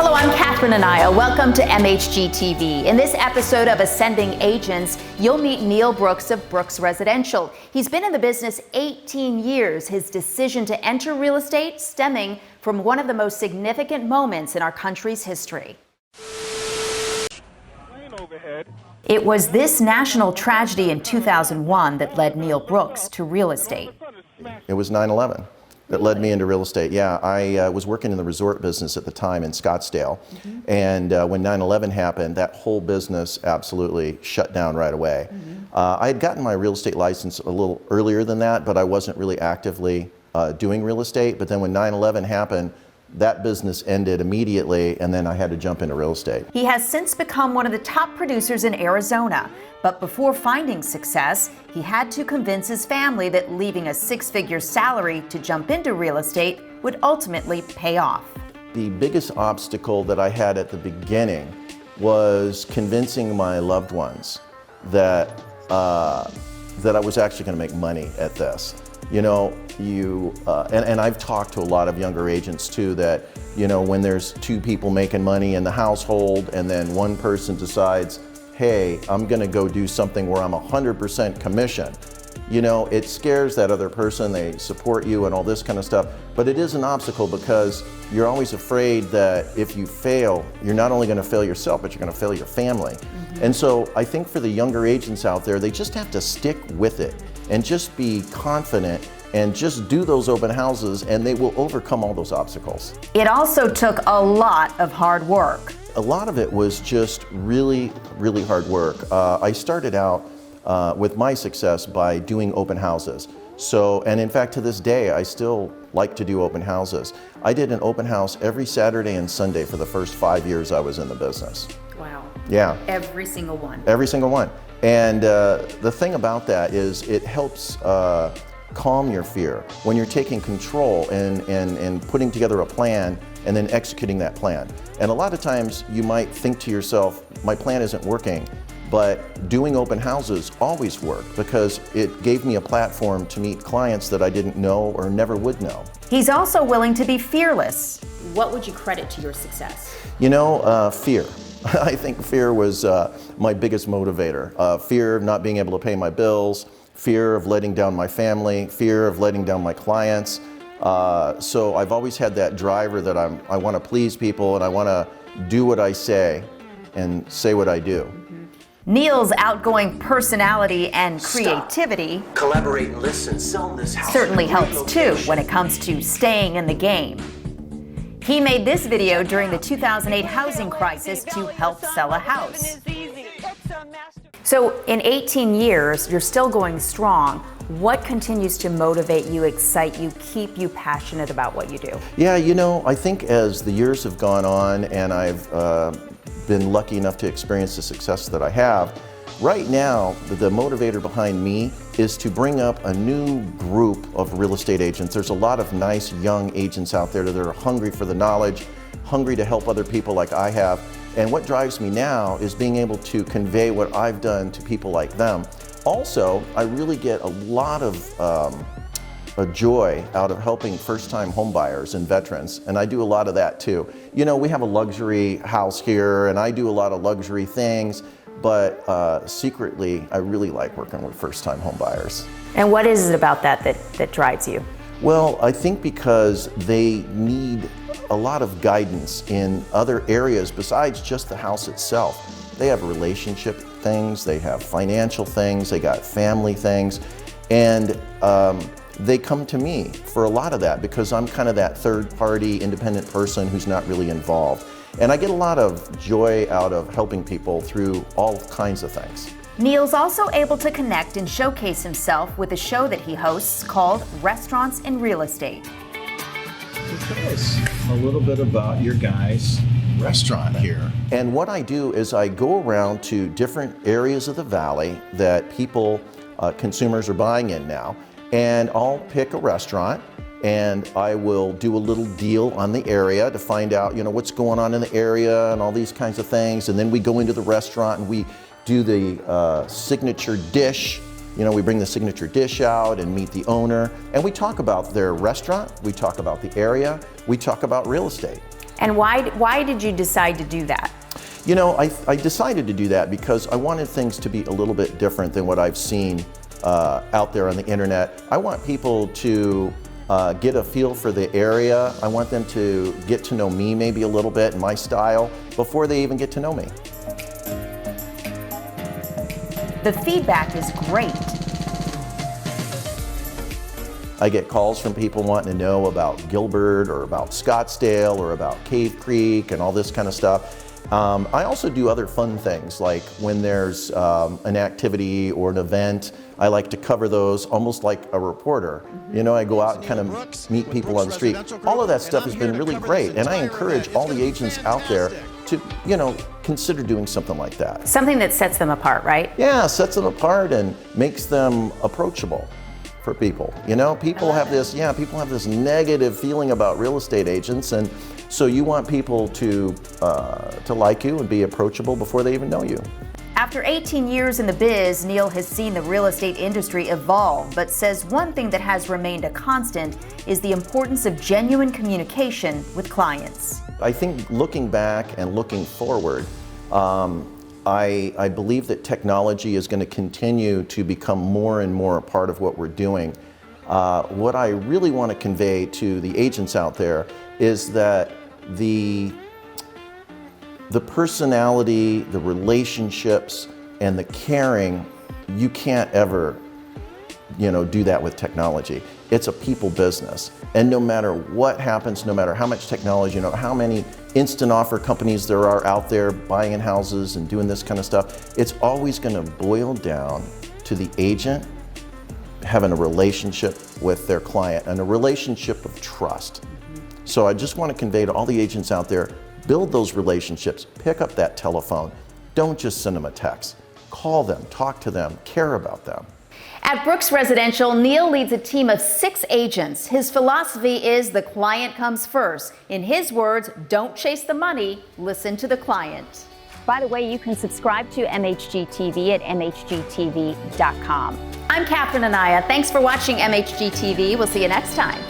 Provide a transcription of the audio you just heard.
Hello, I'm Catherine Anaya. Welcome to MHG TV. In this episode of Ascending Agents, you'll meet Neil Brooks of Brooks Residential. He's been in the business 18 years. His decision to enter real estate stemming from one of the most significant moments in our country's history. It was this national tragedy in 2001 that led Neil Brooks to real estate. It was 9/11 that led me into real estate. Yeah, I was working in the resort business at the time in Scottsdale. And when 9/11 happened, that whole business absolutely shut down right away. I had gotten my real estate license a little earlier than that, but I wasn't really actively doing real estate. But then when 9/11 happened, that business ended immediately, and then I had to jump into real estate. He has since become one of the top producers in Arizona. But before finding success, he had to convince his family that leaving a six-figure salary to jump into real estate would ultimately pay off. The biggest obstacle that I had at the beginning was convincing my loved ones that that I was actually going to make money at this. You know, and I've talked to a lot of younger agents too, that, you know, when there's two people making money in the household and then one person decides, hey, I'm gonna go do something where I'm 100% commission, you know, it scares that other person. They support you and all this kind of stuff, but it is an obstacle because you're always afraid that if you fail, you're not only gonna fail yourself, but you're gonna fail your family. And so I think for the younger agents out there, they just have to stick with it and just be confident and just do those open houses, and they will overcome all those obstacles. It also took a lot of hard work. A lot of it was just really, really hard work. I started out with my success by doing open houses. So, and in fact, to this day, I still like to do open houses. I did an open house every Saturday and Sunday for the first 5 years I was in the business. Wow. Yeah. Every single one. Every single one. And the thing about that is it helps calm your fear when you're taking control and putting together a plan and then executing that plan. And a lot of times you might think to yourself, my plan isn't working, but doing open houses always worked because it gave me a platform to meet clients that I didn't know or never would know. He's also willing to be fearless. What would you credit to your success? You know, fear. I think fear was my biggest motivator. Fear of not being able to pay my bills, fear of letting down my family, fear of letting down my clients. So I've always had that driver that I want to please people and I want to do what I say and say what I do. Neil's outgoing personality and creativity collaborate and listen, sell this house certainly helps too when it comes to staying in the game. He made this video during the 2008 housing crisis to help sell a house. So in 18 years, you're still going strong. What continues to motivate you, excite you, keep you passionate about what you do? Yeah, you know, I think as the years have gone on and I've been lucky enough to experience the success that I have, right now, the motivator behind me is to bring up a new group of real estate agents. There's a lot of nice young agents out there that are hungry for the knowledge, hungry to help other people like I have. And what drives me now is being able to convey what I've done to people like them. Also, I really get a lot of joy out of helping first-time homebuyers and veterans, and I do a lot of that too. You know, we have a luxury house here, and I do a lot of luxury things, but secretly, I really like working with first-time homebuyers. And what is it about that drives you? Well, I think because they need a lot of guidance in other areas besides just the house itself. They have relationship things, they have financial things, they got family things, and they come to me for a lot of that because I'm kind of that third-party independent person who's not really involved. And I get a lot of joy out of helping people through all kinds of things. Neil's also able to connect and showcase himself with a show that he hosts called Restaurants in Real Estate. Tell us a little bit about your guys' restaurant here. And what I do is I go around to different areas of the valley that people, consumers are buying in now, and I'll pick a restaurant and I will do a little deal on the area to find out, you know, what's going on in the area and all these kinds of things. And then we go into the restaurant and we do the signature dish. You know, we bring the signature dish out and meet the owner, and we talk about their restaurant, we talk about the area, we talk about real estate. And why did you decide to do that? You know, I decided to do that because I wanted things to be a little bit different than what I've seen out there on the internet. I want people to get a feel for the area. I want them to get to know me maybe a little bit and my style before they even get to know me. The feedback is great. I get calls from people wanting to know about Gilbert or about Scottsdale or about Cave Creek and all this kind of stuff. I also do other fun things, like when there's an activity or an event, I like to cover those almost like a reporter. You know, I go out and kind of meet people on the street. All of that stuff has been really great, and I encourage all the agents out there to, you know, consider doing something like that. Something that sets them apart, right? Yeah, sets them apart and makes them approachable for people. You know, people have this negative feeling about real estate agents, and so you want people to like you and be approachable before they even know you. After 18 years in the biz, Neil has seen the real estate industry evolve, but says one thing that has remained a constant is the importance of genuine communication with clients. I think looking back and looking forward, I believe that technology is going to continue to become more and more a part of what we're doing. What I really want to convey to the agents out there is that the personality, the relationships, and the caring, you can't ever, you know, do that with technology. It's a people business. And no matter what happens, no matter how much technology, you know, how many instant offer companies there are out there buying in houses and doing this kind of stuff, it's always going to boil down to the agent having a relationship with their client and a relationship of trust. So I just want to convey to all the agents out there, build those relationships, pick up that telephone. Don't just send them a text. Call them, talk to them, care about them. At Brooks Residential, Neil leads a team of 6 agents. His philosophy is the client comes first. In his words, don't chase the money, listen to the client. By the way, you can subscribe to MHG TV at mhgtv.com. I'm Catherine Anaya. Thanks for watching MHG TV. We'll see you next time.